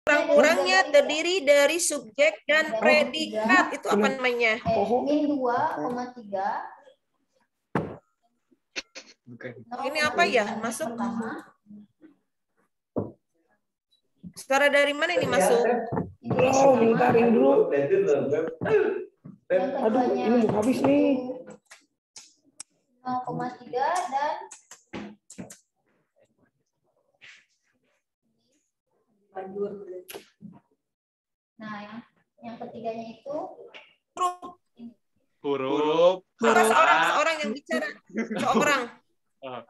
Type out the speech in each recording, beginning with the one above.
kurang-kurangnya terdiri dari subjek dan predikat. Itu apa namanya? Min 2,3. Ini apa ya? Masuk? Suara dari mana ini masuk? Oh, bentar ini dulu. Aduh, ini mau habis nih. 0,3 dan nah yang ketiganya itu Huruf, Suara kata, seorang yang bicara. Seorang.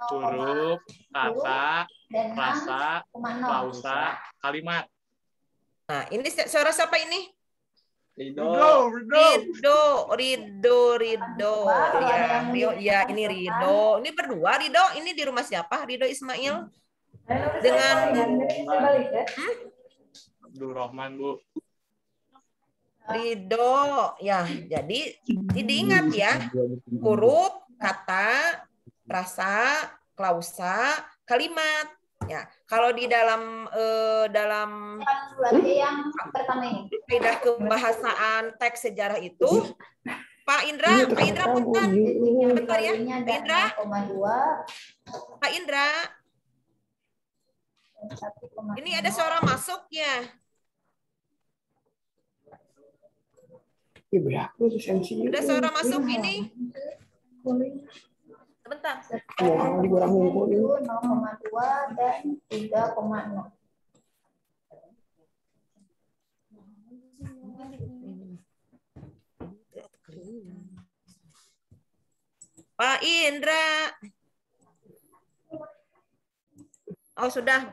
huruf, kata, dan rasa, 6,0. klausa, kalimat. Nah, ini suara siapa ini? Rido. Rido. Ya, Rio, ya ini Rido. Ini berdua Rido. Ini di rumah siapa? Rido Ismail dengan Abdul Rahman, Bu. Rido. Ya, jadi diingat ya. Huruf, kata, rasa, klausa, kalimat. Ya, kalau di dalam yang pertama ini kaidah kebahasaan teks sejarah itu, Pak Indra bentar ya, Pak Indra, 0,2. Pak Indra, ini ada suara masuk ya. Ada suara masuk ini. Sebentar. Yang dikurangi 0,2 dan 3,0. Pak Indra. Oh, sudah.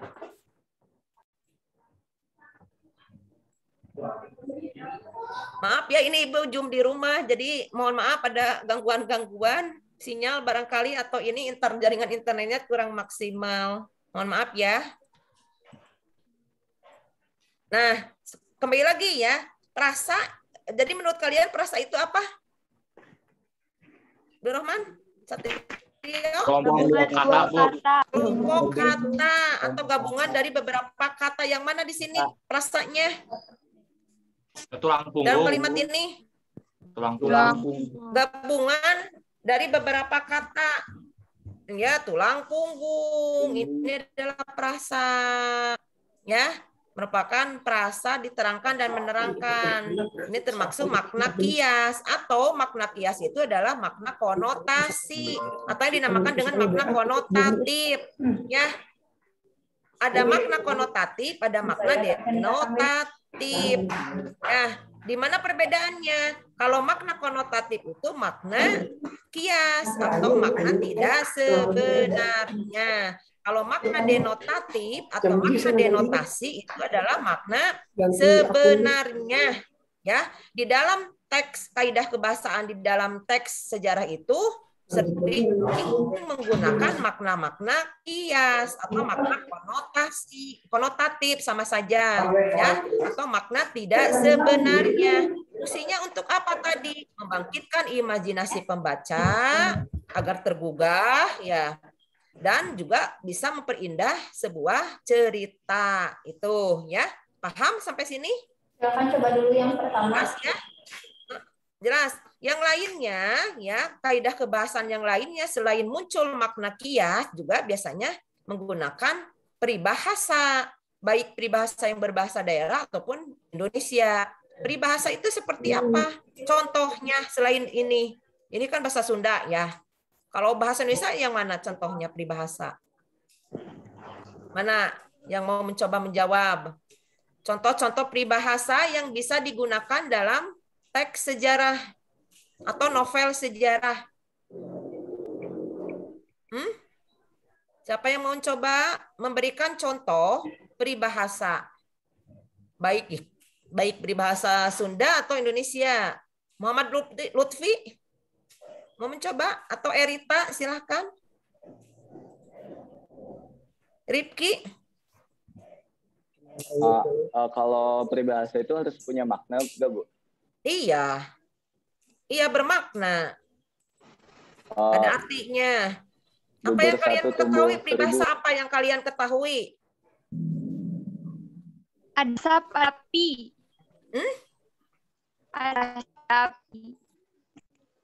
Maaf ya, ini Ibu Jum di rumah, jadi mohon maaf ada gangguan-gangguan sinyal barangkali atau ini jaringan internetnya kurang maksimal. Mohon maaf ya. Nah, kembali lagi ya. Rasa, jadi menurut kalian perasa itu apa? Abdul Rahman? Kelompok kata, Bu. Kelompok kata atau gabungan dari beberapa kata. Yang mana di sini perasanya? Tulang punggung. Dalam kalimat ini? Tulang. Gabungan dari beberapa kata. Ya, tulang punggung. Ini adalah perasa. Ya, merupakan perasa diterangkan dan menerangkan. Ini termasuk makna kias, atau makna kias itu adalah makna konotasi atau yang dinamakan dengan makna konotatif. Ya, ada makna konotatif, ada makna denotatif. Nah, di mana perbedaannya? Kalau makna konotatif itu makna kias atau makna tidak sebenarnya. Kalau makna denotatif atau makna denotasi itu adalah makna sebenarnya. Ya, di dalam teks kaidah kebahasaan, di dalam teks sejarah itu sering menggunakan makna-makna kias atau makna konotatif sama saja, ya, atau makna tidak sebenarnya. Fungsinya untuk apa tadi? Membangkitkan imajinasi pembaca agar tergugah, ya, dan juga bisa memperindah sebuah cerita itu, ya. Paham sampai sini? Silakan coba dulu yang pertama. Jelas ya? Jelas. Yang lainnya, ya, kaidah kebahasan yang lainnya selain muncul makna kias juga biasanya menggunakan peribahasa, baik peribahasa yang berbahasa daerah ataupun Indonesia. Peribahasa itu seperti apa? Contohnya selain ini kan bahasa Sunda, ya. Kalau bahasa Indonesia yang mana contohnya peribahasa? Mana yang mau mencoba menjawab? Contoh-contoh peribahasa yang bisa digunakan dalam teks sejarah atau novel sejarah. Siapa yang mau coba memberikan contoh peribahasa? Baik peribahasa Sunda atau Indonesia. Muhammad Lutfi mau mencoba atau Erita silahkan. Ripki. Kalau peribahasa itu harus punya makna, enggak, Bu? Iya. Iya, bermakna. Ada artinya. Apa yang kalian ketahui? Peribahasa apa yang kalian ketahui? Ada sapi. Ada sapi.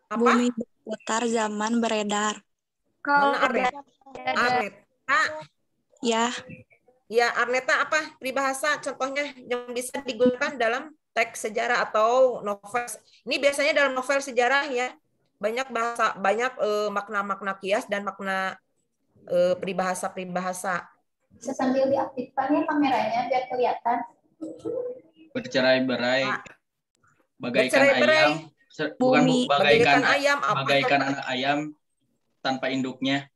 Apa? Bumi berputar, zaman beredar. Kalau Mana Arneta? ada Arneta. Ya, Ya, Arneta apa peribahasa contohnya yang bisa digunakan dalam teks sejarah atau novel. Ini biasanya dalam novel sejarah ya. Banyak bahasa, banyak makna-makna kias dan makna peribahasa-peribahasa. Bisa sambil diaktifkan ya kameranya biar kelihatan. Bercerai-berai, bagaikan Bercerai-berai. ayam, bukan Bu, Bumi. bagaikan ayam apa? bagaikan anak ayam tanpa induknya.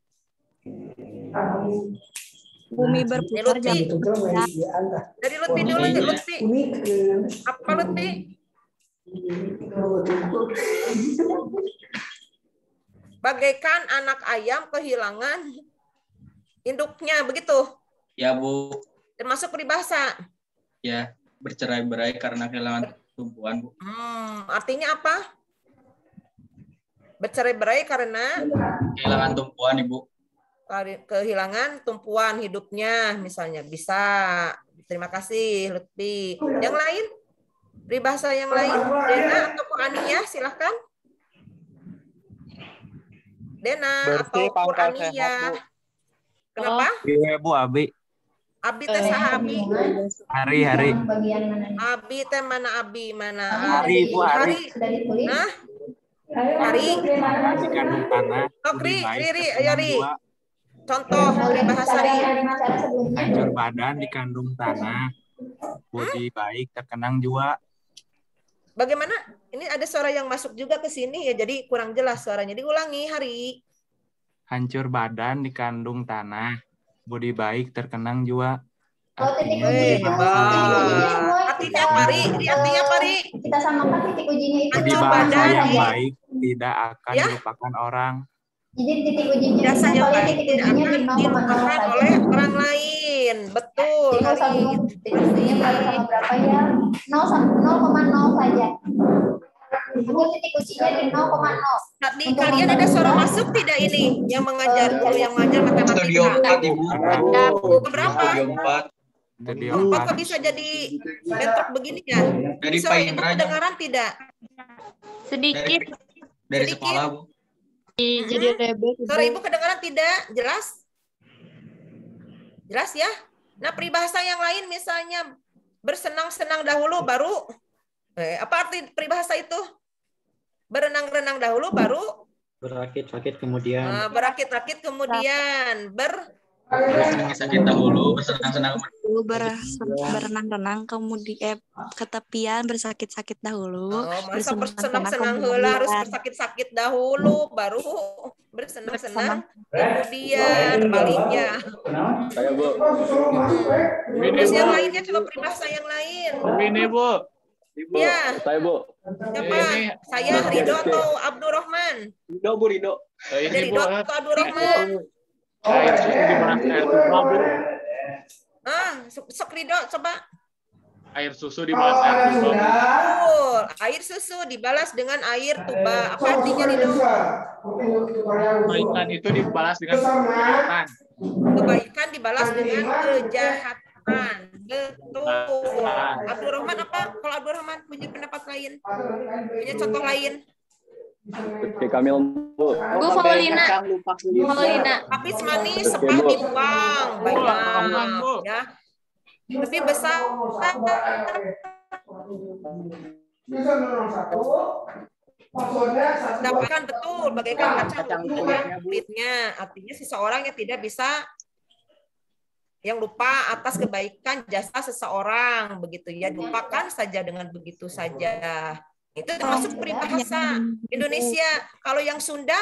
bumi berputar, Lutfi. zaman beredar. Dari Lutfi dulu, Lutfi. Apa Lutfi? Bagaikan anak ayam kehilangan induknya, begitu. Ya Bu, Termasuk peribahasa. ya bercerai-berai karena kehilangan tumpuan Bu. Artinya apa? Bercerai-berai karena Kehilangan tumpuan Ibu. kehilangan tumpuan hidupnya, misalnya. Bisa. Terima kasih, Lutfi. Yang lain? Peribahasa yang lain? Dena atau Ko Ania, silahkan. Dena atau Ko Ania. Kenapa? Iya Bu Abi. Abi teh saha Abi? Hari. Bagian mana? Abi teh mana Abi? Mana Hari, Bu, hari. Sudah ditulis. Hah? Hari? Di kandung tanah. Okri, Bumi baik, Riri, terkenang ayo Ri. jua. Contoh peribahasa Ri. Cara sebelumnya. Hancur badan di kandung tanah. Budi baik terkenang jua. Bagaimana? Ini ada suara yang masuk juga ke sini ya, jadi kurang jelas suaranya. Diulangi, Hari. Hancur badan di kandung tanah. Budi baik terkenang jua. Oh, titik Artinya budi ujinya. bangsa Titik dan ujinya bangsa. semua Artinya apa, Ri? Ri, artinya apa, Ri? Kita samakan titik ujinya itu. Budi Hancur sama bangsa badan yang di- baik tidak akan Ya. dilupakan orang. Jadi titik ujinya Jasa itu yang kalian baik titik tidak ujinya akan di 0,0 dilupakan saja. oleh orang lain. Betul, Jadi nggak usah Hari. bingung titik ujinya berapa sama berapa ya. 0,0 saja. Ambil titik ujinya di 0,0. Tadi kalian ada suara masuk tidak ini? Yang mengajar, guru yang mengajar Studio matematika. 4 Ibu. Berapa? Studio 4 Jadi Kok empat. bisa jadi bentrok begini ya? dari Suara Pak ibu Indra aja. kedengaran tidak? sedikit Dari sedikit. sekolah Bu. jadi rebel. Suara ibu kedengaran tidak? Jelas? Jelas ya? Nah, peribahasa yang lain misalnya bersenang-senang dahulu baru apa arti peribahasa itu? Berenang-renang dahulu baru Berakit-rakit kemudian. berakit-rakit kemudian Sakit dahulu, bersenang-senang Dulu berenang-renang, kemudian ke tepian, bersakit-sakit dahulu. masa bersenang-senang bersenang-senang heula harus kemudian. bersakit-sakit dahulu baru bersenang-senang kemudian baliknya. Saya Bu. Ini Terus yang Bu. lainnya coba peribahasa yang lain. Ini Bu. Ibu, Ya. saya Bu. Siapa? Ini. Saya Ridho atau Abdurrahman? Ridho Bu, Ridho. Dari Ini Bu. Ridho atau Abdurrahman? Air susu dibalas air tuba Bu. Sok Ridho coba. Air susu dibalas air tuba Bu. Betul. Air susu dibalas dengan air tuba. Apa artinya Ridho? Kebaikan itu dibalas dengan kejahatan. Kebaikan dibalas dengan kejahatan. Betul. Abdurrahman apa? Kalau Abdurrahman punya pendapat lain? Punya contoh lain? Oke, Kamil Bu. Bu Faulina. Habis manis, Oke, sepah Bu. dibuang. Abdurrahman, Bu. Banyak. Ya. Lebih besar. Dapatkan betul bagaikan kacang kulitnya. Artinya seseorang yang tidak bisa yang lupa atas kebaikan jasa seseorang begitu ya, lupakan saja dengan begitu saja. Itu termasuk peribahasa Indonesia. Kalau yang Sunda,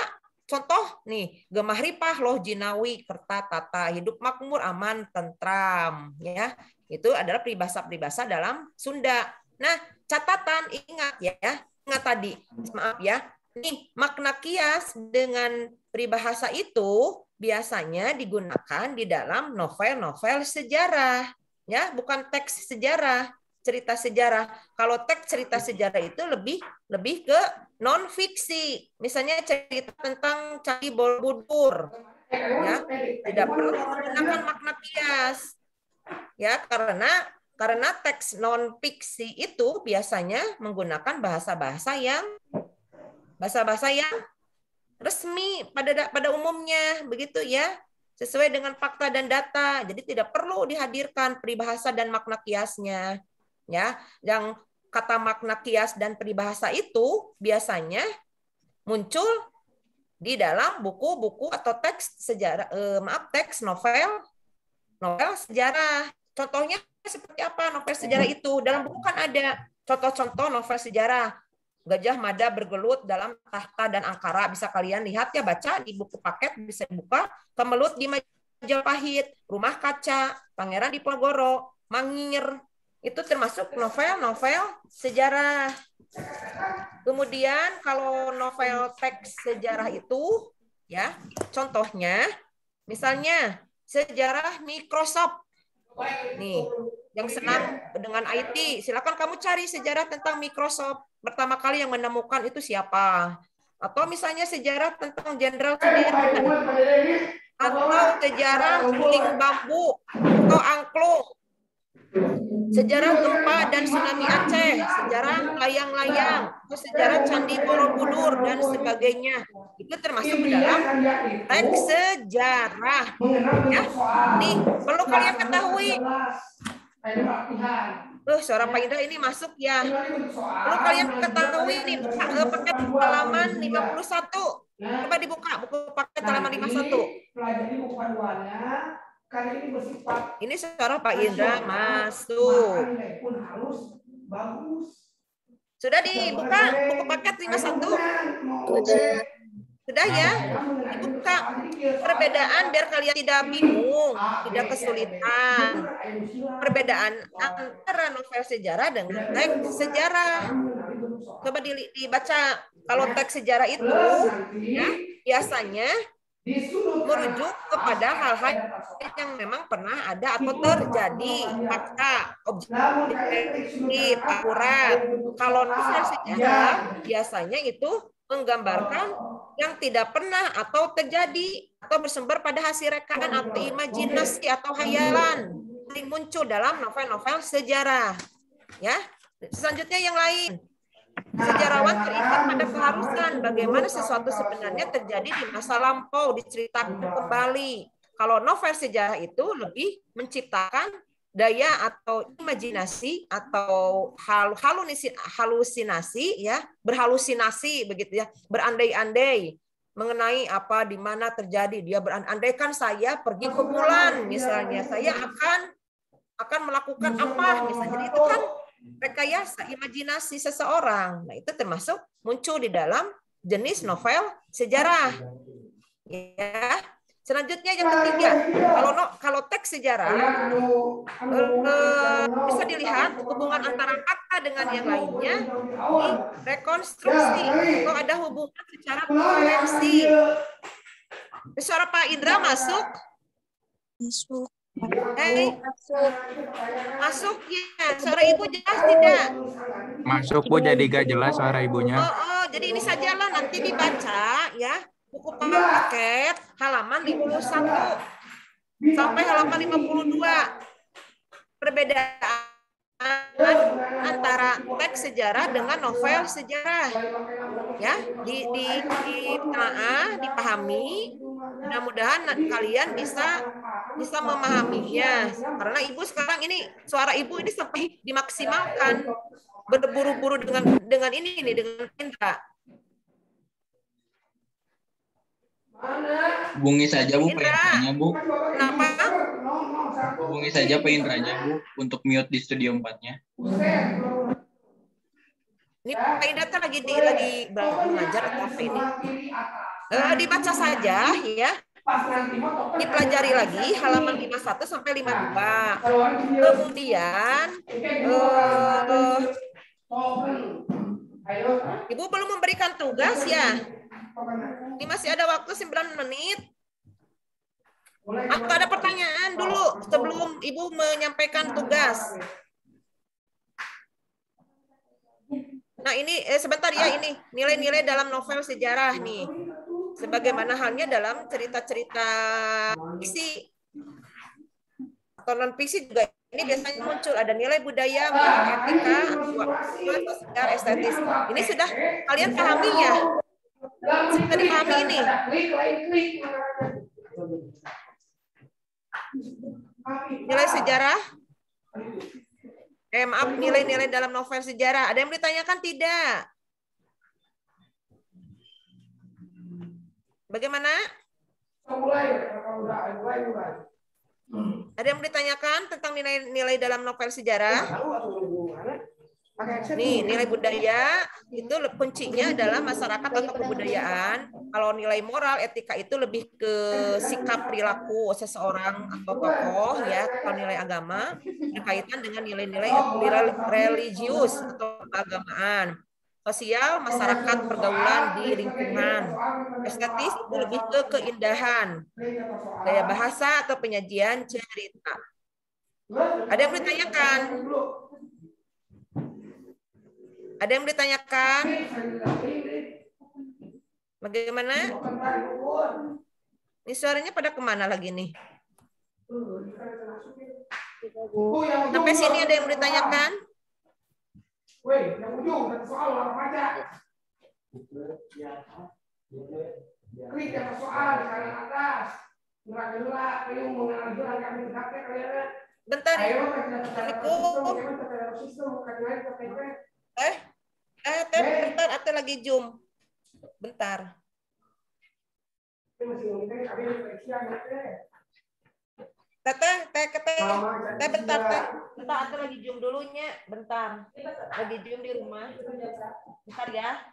contoh nih, gemah ripah loh jinawi kerta tata, hidup makmur aman tentram ya. Itu adalah peribahasa-peribahasa dalam Sunda. Nah, catatan ingat ya, ingat tadi, maaf ya. Nih, makna kias dengan peribahasa itu biasanya digunakan di dalam novel-novel sejarah, ya, bukan teks sejarah, cerita sejarah. Kalau teks cerita sejarah itu lebih ke non fiksi. Misalnya cerita tentang Candi Borobudur, ya, tidak perlu menggunakan makna kias, ya, karena Karena teks non-fiksi itu biasanya menggunakan bahasa-bahasa yang resmi pada umumnya, begitu ya, sesuai dengan fakta dan data. Jadi tidak perlu dihadirkan peribahasa dan makna kiasnya. Ya, yang kata makna kias dan peribahasa itu biasanya muncul di dalam buku-buku atau teks sejarah, teks novel sejarah. Contohnya seperti apa novel sejarah itu? Dalam buku kan ada contoh-contoh novel sejarah. Gajah Mada bergelut dalam tahta dan angkara. Bisa kalian lihat ya, baca di buku paket, bisa dibuka. Kemelut di Majapahit, Rumah Kaca, Pangeran Diponegoro, Mangir. Itu termasuk novel-novel sejarah. Kemudian kalau novel teks sejarah itu, ya contohnya, misalnya sejarah Microsoft. Nih, yang senang dengan IT, silakan kamu cari sejarah tentang Microsoft. Pertama kali yang menemukan itu siapa? Atau misalnya sejarah tentang Jenderal Sudirman, atau sejarah suling bambu atau angklung, sejarah gempa dan tsunami Aceh, sejarah layang-layang, sejarah Candi Borobudur dan sebagainya. Itu termasuk ke dalam teks sejarah. Ya, nih perlu kalian ketahui. Suara Pak Indra ini masuk ya. Perlu kalian ketahui nih, buka paket halaman 51. Coba dibuka buku paket halaman 51. Ini suara Pak Indra masuk. Sudah dibuka buku paket 51? Sudah ya? Dibuka. Perbedaan biar kalian tidak bingung, tidak kesulitan. Perbedaan antara novel sejarah dengan teks sejarah. Coba dibaca. Kalau teks sejarah itu ya, biasanya merujuk kepada hal-hal yang memang pernah ada atau terjadi, fakta, objektif, akurat. Kalau novel sejarah biasanya itu menggambarkan yang tidak pernah atau terjadi atau bersumber pada hasil rekaan atau imajinasi atau hayalan yang muncul dalam novel-novel sejarah. Ya, selanjutnya yang lain. Sejarawan terikat pada keharusan bagaimana sesuatu sebenarnya terjadi di masa lampau, diceritakan kembali. Kalau novel sejarah itu lebih menciptakan daya atau imajinasi atau halusinasi, ya, berhalusinasi begitu ya, berandai-andai mengenai apa di mana terjadi. Dia berandaikan saya pergi ke bulan misalnya, saya akan melakukan apa misalnya. Jadi itu kan rekayasa imajinasi seseorang. Nah, itu termasuk muncul di dalam jenis novel sejarah. Ya. Selanjutnya yang ketiga, kalau teks sejarah bisa dilihat hubungan antara kata dengan yang lainnya di rekonstruksi atau ada hubungan secara koherensi. Suara Pak Indra masuk? Masuk. Masuk ya. Suara Ibu jelas tidak? Masuk Bu, jadi gak jelas suara ibunya. Jadi ini sajalah nanti dibaca ya. Buku paket halaman 51 sampai halaman 52. Perbedaan antara teks sejarah dengan novel sejarah. Ya, dipahami. Mudah-mudahan kalian bisa memahaminya. Karena Ibu sekarang ini suara Ibu ini sampai dimaksimalkan. Berburu-buru dengan ini dengan Indra. Hubungi saja Bu Pak Indranya, Bu. Kenapa? Hubungi saja Pak Indranya, Bu, untuk mute di studio 4-nya. Ini Pak Indra kan lagi belajar atau apa ini? Dibaca saja ya. Dipelajari lagi halaman 51 sampai 52. Kemudian Ibu belum memberikan tugas ya? Ini masih ada waktu 9 menit. Atau ada pertanyaan dulu sebelum Ibu menyampaikan tugas? Nah ini sebentar ya, ini nilai-nilai dalam novel sejarah nih. Sebagaimana halnya dalam cerita-cerita fiksi atau non fiksi juga ini biasanya muncul ada nilai budaya, moral, etika, sosial, estetis. Ini sudah kalian pahami ya? Sudah dipahami ini? Nilai sejarah? Maaf, nilai-nilai dalam novel sejarah. Ada yang ditanyakan tidak? Bagaimana? Ada yang ditanyakan tentang nilai-nilai dalam novel sejarah? Nih, nilai budaya itu kuncinya adalah masyarakat atau kebudayaan. Kalau nilai moral, etika itu lebih ke sikap perilaku seseorang atau tokoh ya. Kalau nilai agama berkaitan dengan nilai-nilai religius atau keagamaan. Sosial, masyarakat, pergaulan di lingkungan. Estetis itu lebih ke keindahan, gaya bahasa atau penyajian cerita. Ada yang ditanyakan? Ada yang ditanyakan? Bagaimana? Ini suaranya pada kemana lagi nih? Sampai sini ada yang ditanyakan? Weh, yang ujung satu soal orang baca. Klik yang soal di kanan atas. Gerak-gerak, kalian mengenal jalan kami mendapatkan kalian. Bentar. Bentar, Ate lagi zoom. Bentar. Teteh, bentar, Teh. Bentar, Ate lagi zoom dulunya. Bentar. Lagi zoom di rumah. Bentar ya.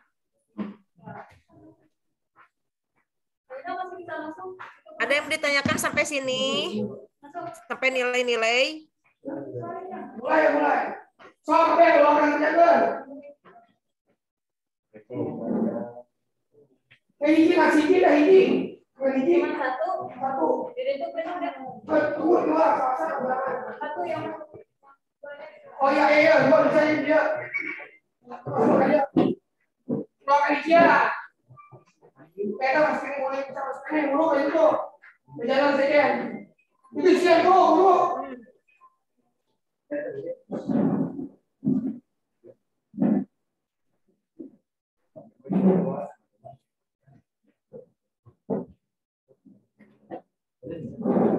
Ada yang ditanyakan sampai sini? Sampai nilai-nilai? Mulai. Sampai orang jaga. Ini masih tidak ini. Ini satu. Jadi itu benar. Dua. Satu yang. Oh iya, dua bisa dia. Dua kali dia. Kita masih mulai kita dulu itu. Berjalan saja. Itu siap dulu.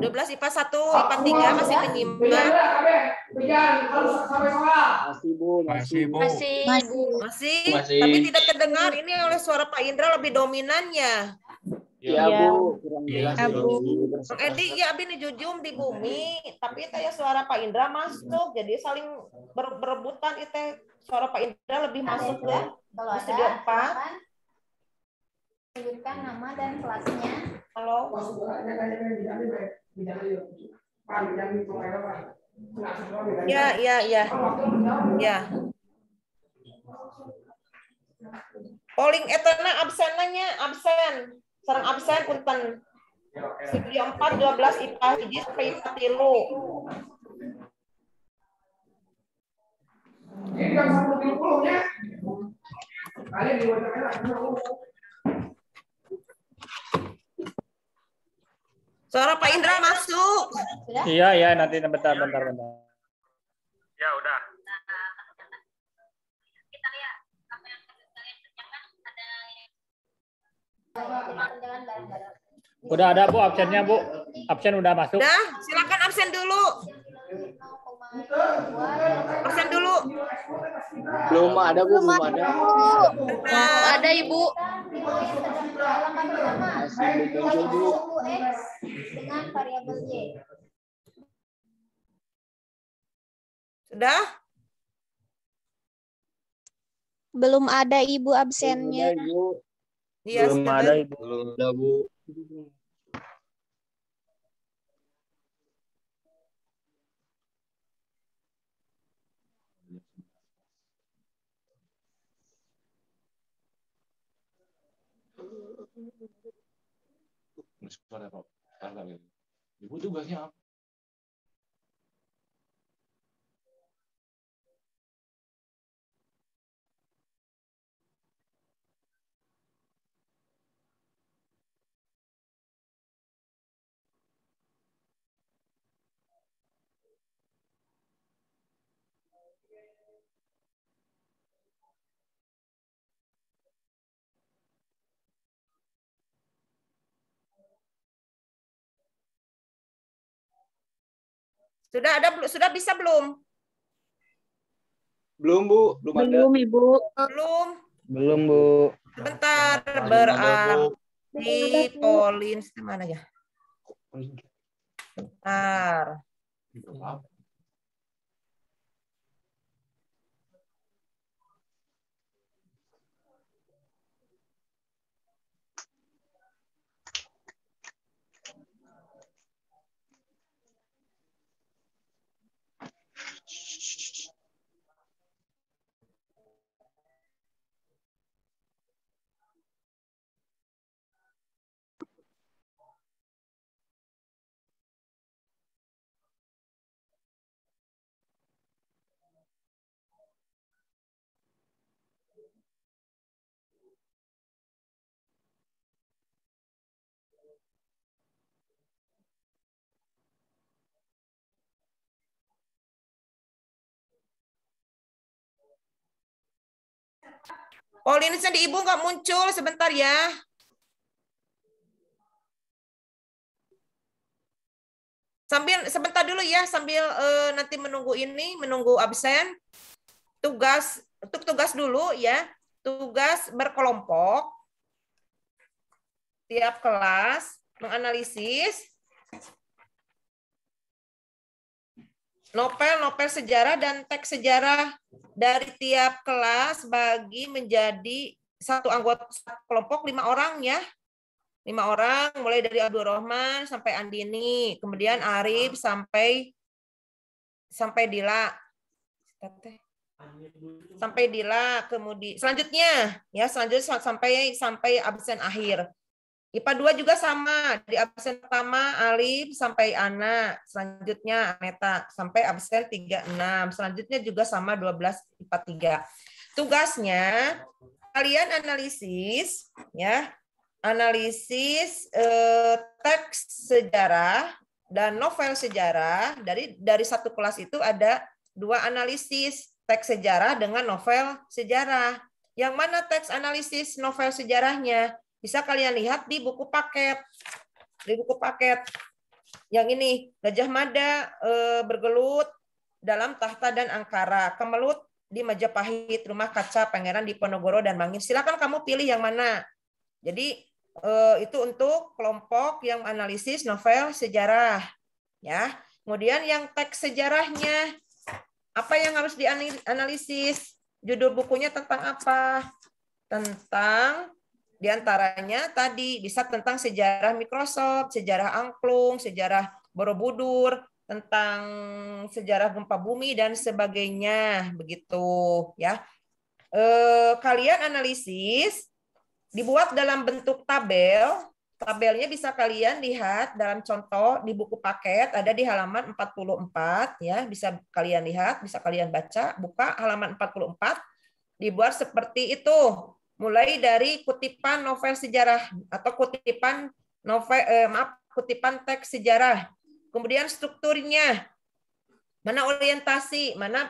12 IPA 1, IPA 3 masih menyimak. Masih, Bu. Masih. Tapi tidak terdengar. Ini oleh suara Pak Indra lebih dominannya. Iya, Bu. Iya, Bu. Bang Edi, ya Abi nih jujum di bumi, tapi itu suara Pak Indra masuk, jadi saling berebutan itu suara Pak Indra lebih masuk ke Kalau di studio 4. Sebutkan nama dan kelasnya. Halo. Ya. Polling etana absenanya absen. Sareng absen punten. Studio 4 12 IPA 1 sampai IPA 3. Ini kan 130-nya. Kalian diwajibkan. Suara Pak Indra masuk. Iya, nanti bentar. Ya, udah. Kita lihat apa yang kalian kerjakan ada Udah ada, Bu, absennya, Bu. Absen udah masuk. Udah, silakan absen dulu. Absen dulu. Belum ada, Bu. Belum ada. Ada, Ibu. Masih muncul, Bu. Dengan variabel Y. Sudah? Belum ada Ibu absennya. Iya, Belum ada, Ibu. Belum ada, Bu. Ibu tugasnya apa? Sudah bisa belum? Belum, Bu. Belum ada. Belum, Ibu. Belum. Belum, Bu. Sebentar, Belum ada, berarti Pauline mana ya? Bentar. Pauline di Ibu nggak muncul, sebentar ya. Sebentar dulu ya, sambil nanti menunggu absen. Untuk tugas dulu ya, tugas berkelompok. Tiap kelas menganalisis novel sejarah dan teks sejarah dari tiap kelas bagi menjadi satu anggota kelompok 5 orang ya. 5 orang, mulai dari Abdul Rahman sampai Andini, kemudian Arif sampai Dila. Sampai Dila, kemudian selanjutnya sampai absen akhir. IPA 2 juga sama, di absen pertama Alif sampai Ana, selanjutnya Aneta sampai absen 36, selanjutnya juga sama 12 IPA 3. Tugasnya kalian analisis ya, analisis teks sejarah dan novel sejarah. Dari satu kelas itu ada 2 analisis teks sejarah dengan novel sejarah. Yang mana teks analisis novel sejarahnya? Bisa kalian lihat di buku paket. Di buku paket. Yang ini, Gajah Mada bergelut dalam tahta dan angkara. Kemelut di Majapahit, Rumah Kaca Pangeran Diponegoro dan Mangir. Silakan kamu pilih yang mana. Jadi itu untuk kelompok yang analisis novel sejarah. Ya. Kemudian yang teks sejarahnya, apa yang harus dianalisis? Judul bukunya tentang apa? Tentang diantaranya tadi bisa tentang sejarah Microsoft, sejarah angklung, sejarah Borobudur, tentang sejarah gempa bumi dan sebagainya, begitu ya. Kalian analisis dibuat dalam bentuk tabel. Tabelnya bisa kalian lihat dalam contoh di buku paket, ada di halaman 44 ya, bisa kalian lihat, bisa kalian baca, buka halaman 44, dibuat seperti itu. Mulai dari kutipan novel sejarah atau kutipan kutipan teks sejarah. Kemudian strukturnya, mana orientasi, mana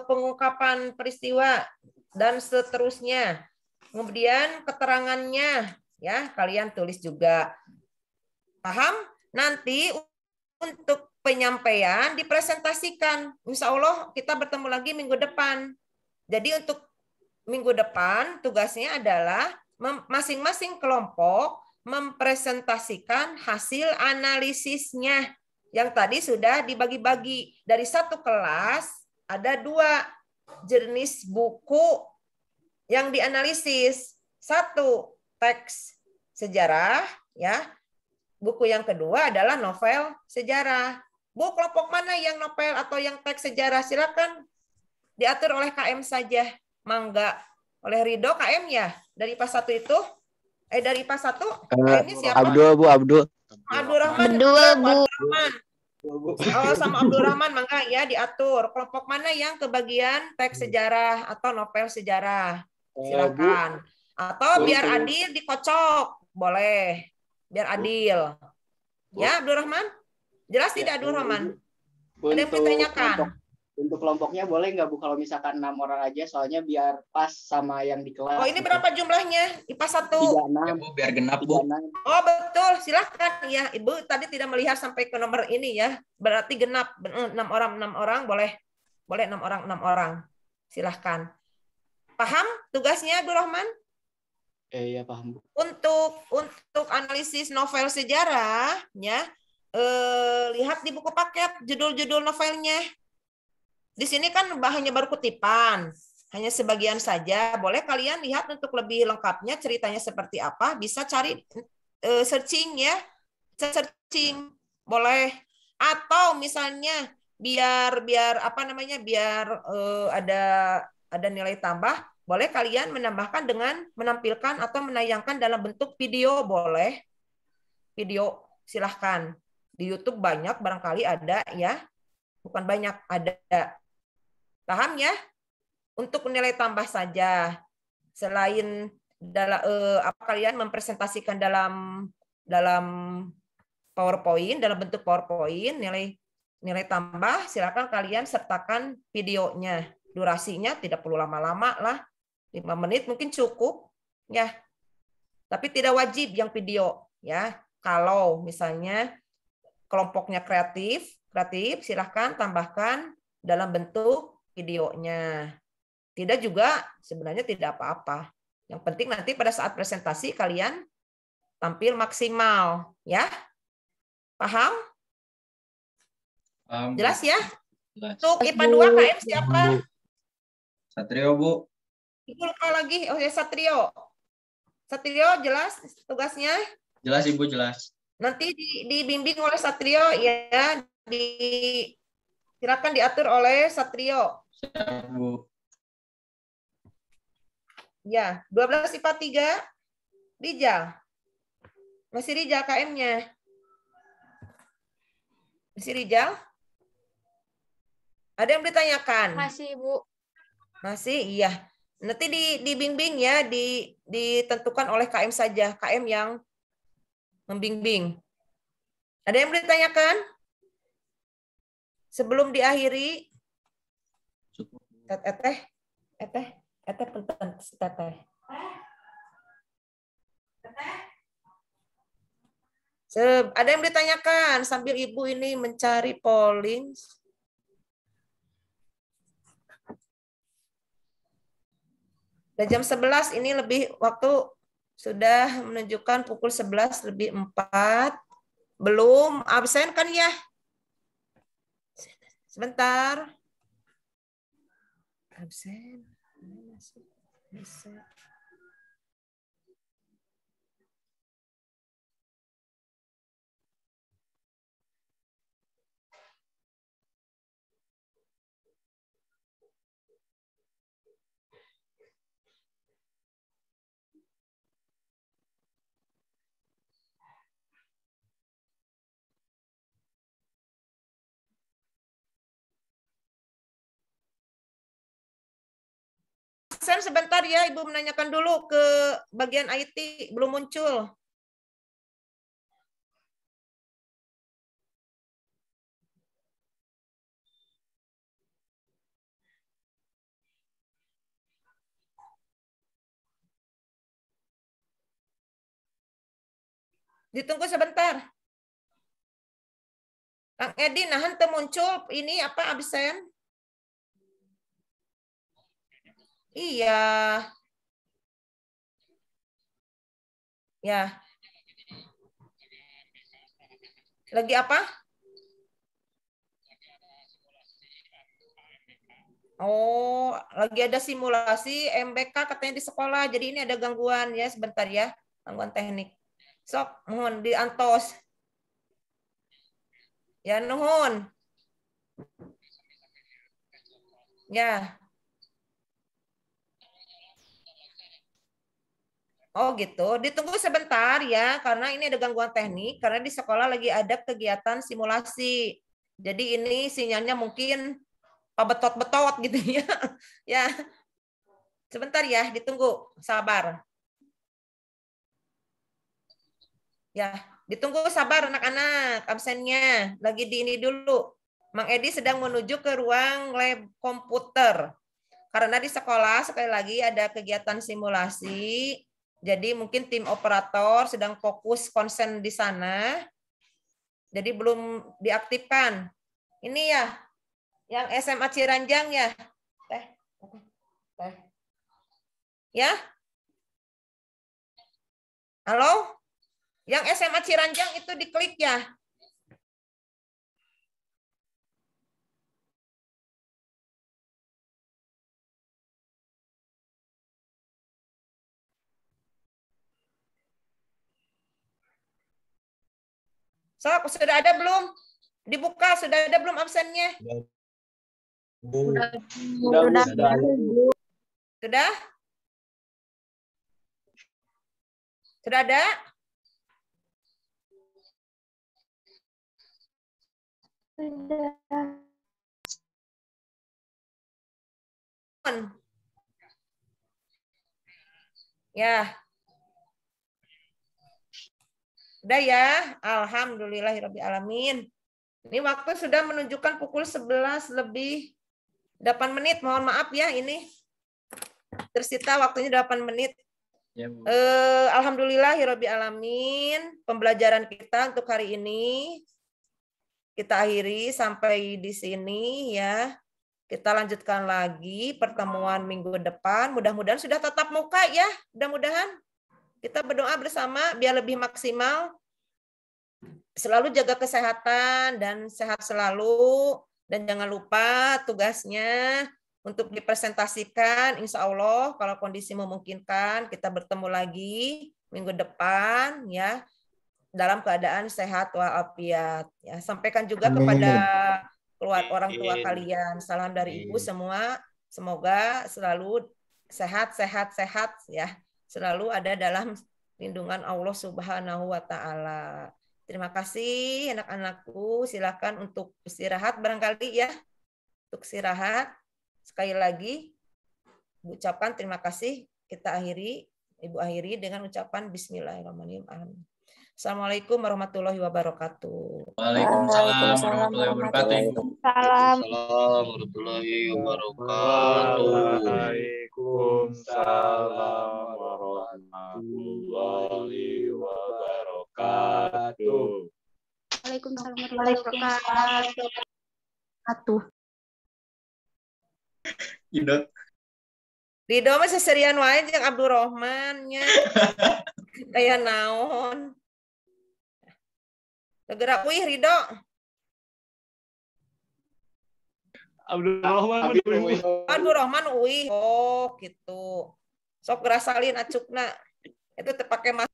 pengungkapan peristiwa dan seterusnya. Kemudian keterangannya, ya kalian tulis juga. Paham? Nanti untuk penyampaian dipresentasikan. Insya Allah kita bertemu lagi minggu depan. Jadi untuk minggu depan tugasnya adalah masing-masing kelompok mempresentasikan hasil analisisnya yang tadi sudah dibagi-bagi. Dari satu kelas ada 2 jenis buku yang dianalisis. 1 teks sejarah ya. Buku yang kedua adalah novel sejarah. Bu, kelompok mana yang novel atau yang teks sejarah? Silakan diatur oleh KM saja. Mangga. Oleh Ridho KM ya? Dari IPA 1 itu? Dari IPA 1? KM-nya siapa? Abdul, Bu, Abdul. Abdul Rahman. Abdul, Bu. Oh, sama Abdul Rahman, mangga ya diatur. Kelompok mana yang kebagian teks sejarah atau novel sejarah? Silakan. Atau biar adil dikocok. Boleh. Biar adil. Ya, Abdul Rahman? Jelas tidak Abdul Rahman? Ada yang ditanyakan? Untuk kelompoknya boleh nggak Bu kalau misalkan 6 orang aja, soalnya biar pas sama yang di kelas. Oh, ini berapa jumlahnya? IPA 1. 36. Bu, biar genap, Bu. 36. Oh, betul. Silahkan. Ya, Ibu tadi tidak melihat sampai ke nomor ini ya. Berarti genap. 6 orang boleh. Boleh 6 orang. Silahkan. Paham tugasnya, Bu Rohman? Iya, paham, Bu. Untuk analisis novel sejarah, ya, lihat di buku paket judul-judul novelnya. Di sini kan hanya baru kutipan, hanya sebagian saja. Boleh kalian lihat untuk lebih lengkapnya ceritanya seperti apa, bisa cari searching ya, searching boleh. Atau misalnya biar apa namanya, biar ada nilai tambah, boleh kalian menambahkan dengan menampilkan atau menayangkan dalam bentuk video, boleh. Video silahkan. Di YouTube banyak, barangkali ada ya. Bukan banyak, ada. Paham ya? Untuk nilai tambah saja. Selain apa kalian mempresentasikan dalam PowerPoint, dalam bentuk PowerPoint, nilai tambah silakan kalian sertakan videonya. Durasinya tidak perlu lama-lama lah. 5 menit mungkin cukup ya. Tapi tidak wajib yang video ya. Kalau misalnya kelompoknya kreatif silahkan tambahkan dalam bentuk videonya. Tidak juga sebenarnya tidak apa-apa. Yang penting nanti pada saat presentasi kalian tampil maksimal, ya. Paham? Jelas ya? Untuk IPA 2 KM siapa? Satrio, Bu. Ibu lupa lagi. Oh ya, Satrio. Satrio jelas tugasnya? Jelas, Ibu, jelas. Nanti dibimbing oleh Satrio ya, silakan diatur oleh Satrio. Siap, Bu. Ya, 12 IPA 3 Rijal. Masih Rijal KM-nya. Masih Rijal? Ada yang ditanyakan? Masih, Bu. Masih, iya. Nanti dibimbing ya, ditentukan oleh KM saja, KM yang membimbing. Ada yang ditanyakan? Sebelum diakhiri, teteh, teteh. Ada yang ditanyakan sambil Ibu ini mencari polling. Udah jam 11, ini lebih waktu sudah menunjukkan pukul 11 lebih 4. Belum absen kan ya? Sebentar. Absen. Absen sebentar ya, Ibu menanyakan dulu ke bagian IT, belum muncul. Ditunggu sebentar. Kang Edi, nah henteu muncul ini apa absen? Iya. Ya. Lagi apa? Oh, lagi ada simulasi MBK katanya di sekolah. Jadi ini ada gangguan ya, sebentar ya. Gangguan teknik. Sok, mohon diantos. Ya, nuhun. Ya. Oh gitu, ditunggu sebentar ya, karena ini ada gangguan teknik, karena di sekolah lagi ada kegiatan simulasi. Jadi ini sinyalnya mungkin betot-betot gitu ya. Ya, sebentar ya, ditunggu, sabar. Ya, ditunggu sabar anak-anak, absennya. Lagi di ini dulu. Mang Edi sedang menuju ke ruang lab komputer. Karena di sekolah sekali lagi ada kegiatan simulasi, jadi mungkin tim operator sedang fokus konsen di sana, jadi belum diaktifkan. Ini ya, yang SMA Ciranjang ya, teh, teh, ya, halo, yang SMA Ciranjang itu diklik ya. Sok, sudah ada belum? Dibuka, sudah ada belum absennya? Sudah? Sudah ada? Ya. Udah ya? Alhamdulillahirrahmanirrahim. Ini waktu sudah menunjukkan pukul 11 lebih 8 menit. Mohon maaf ya, ini tersita waktunya 8 menit. Ya, Bu. Alhamdulillahirrahmanirrahim. Pembelajaran kita untuk hari ini kita akhiri sampai di sini ya. Kita lanjutkan lagi pertemuan minggu depan. Mudah-mudahan sudah tatap muka ya. Mudah-mudahan kita berdoa bersama biar lebih maksimal. Selalu jaga kesehatan dan sehat selalu. Dan jangan lupa tugasnya untuk dipresentasikan. Insya Allah kalau kondisi memungkinkan kita bertemu lagi minggu depan ya dalam keadaan sehat walafiat. Ya, sampaikan juga kepada keluarga orang tua kalian. Salam dari Ibu semua. Semoga selalu sehat ya. Selalu ada dalam lindungan Allah Subhanahu wa taala. Terima kasih anak-anakku. Silakan untuk istirahat barangkali ya. Untuk istirahat. Sekali lagi ucapkan terima kasih. Kita akhiri, Ibu akhiri dengan ucapan bismillahirrahmanirrahim. Assalamualaikum warahmatullahi wabarakatuh. Waalaikumsalam warahmatullahi wabarakatuh. Salam. warahmatullahi wabarakatuh. Waalaikumsalam warahmatullahi wabarakatuh. Waalaikumsalam warahmatullahi wabarakatuh. Idot. Ridho mah seserian wae jeung Abdurrahman nya. Kayak naon. Segera wih Ridho. Abdurrahman wih. Oh, gitu. Sok gerasalin acukna. Itu terpakai mas.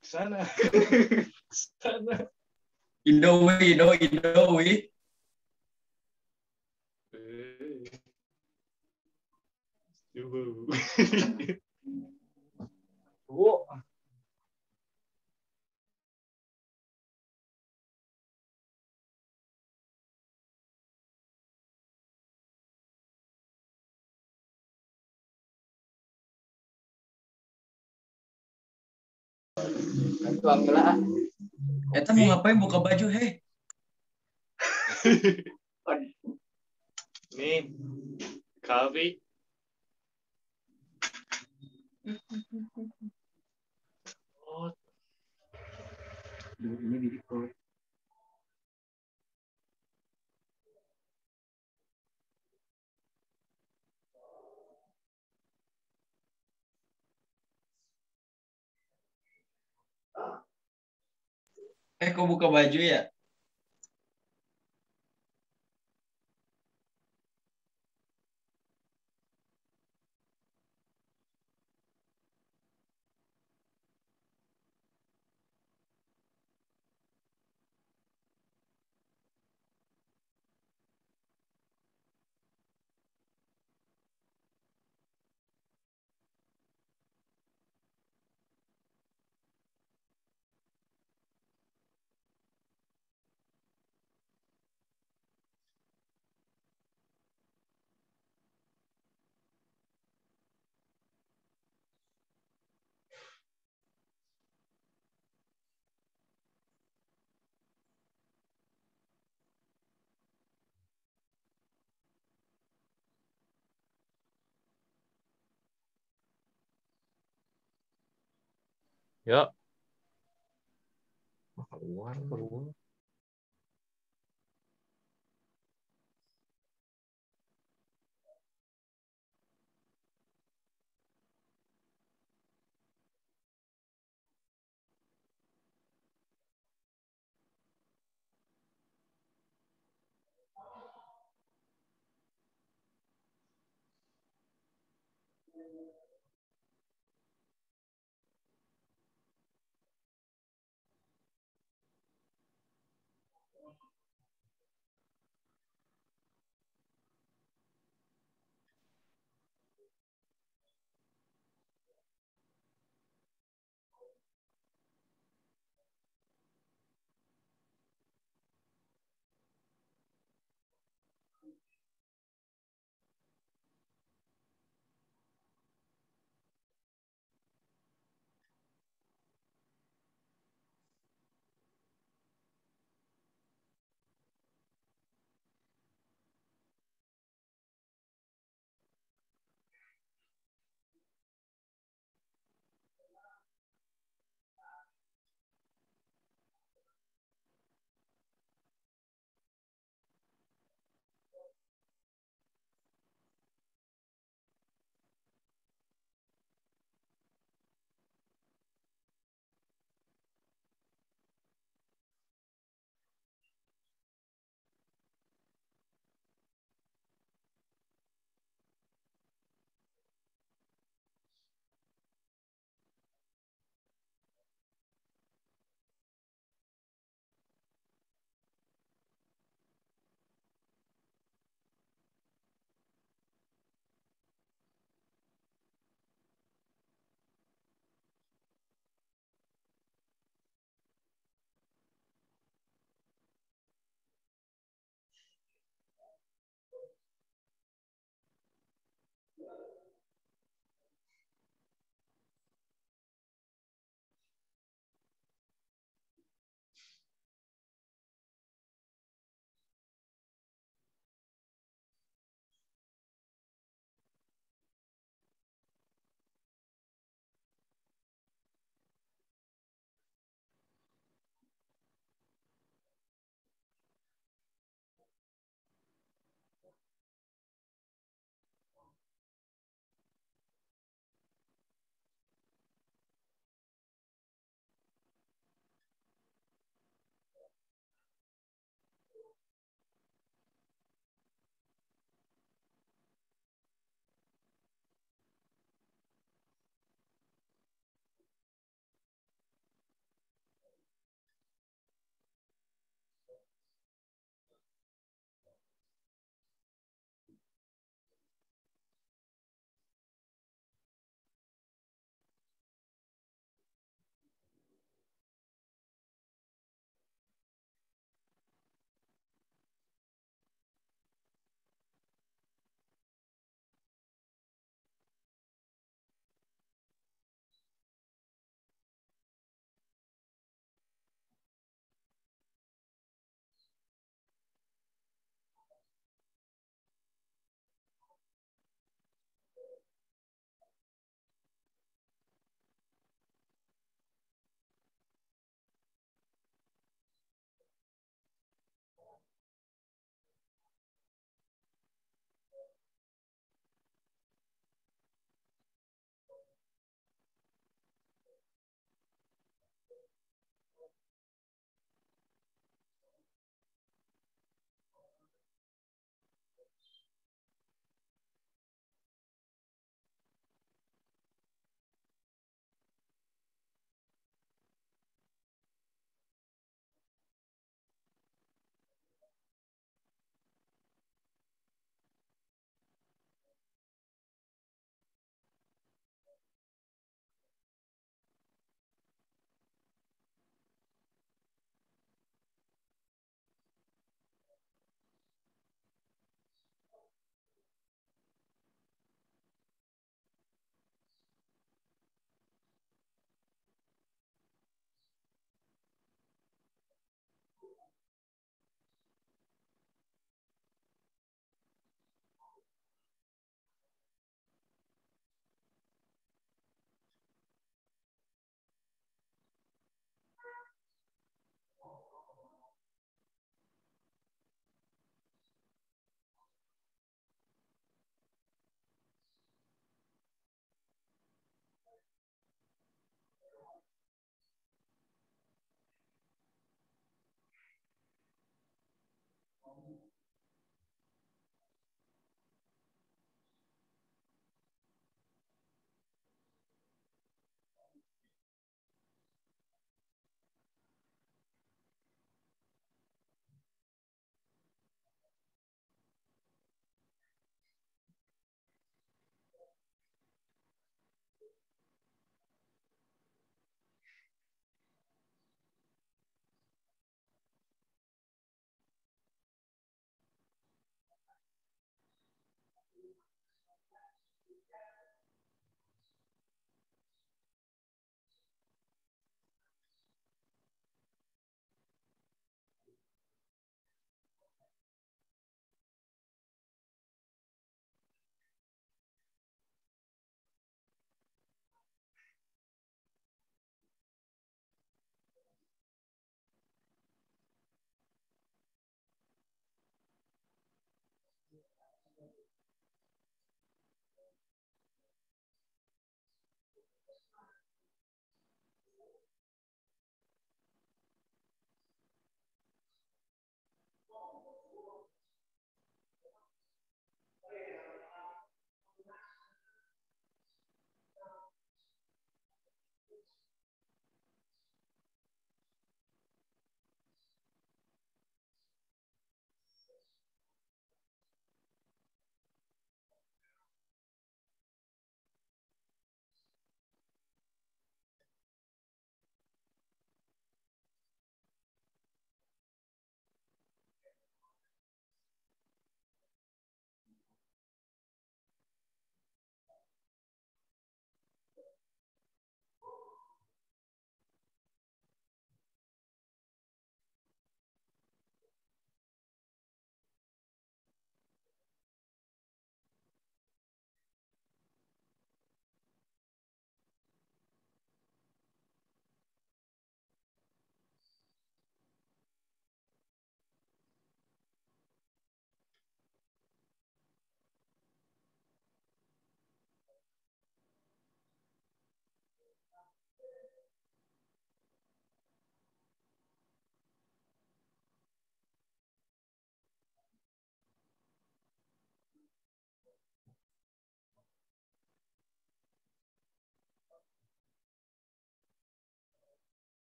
Sana. Sana. Indo. Eta mau ngapain buka baju, heh? Nih, Kalvi. Oh, Ini di record. Kok buka baju ya? Yuk. Keluar, keluar.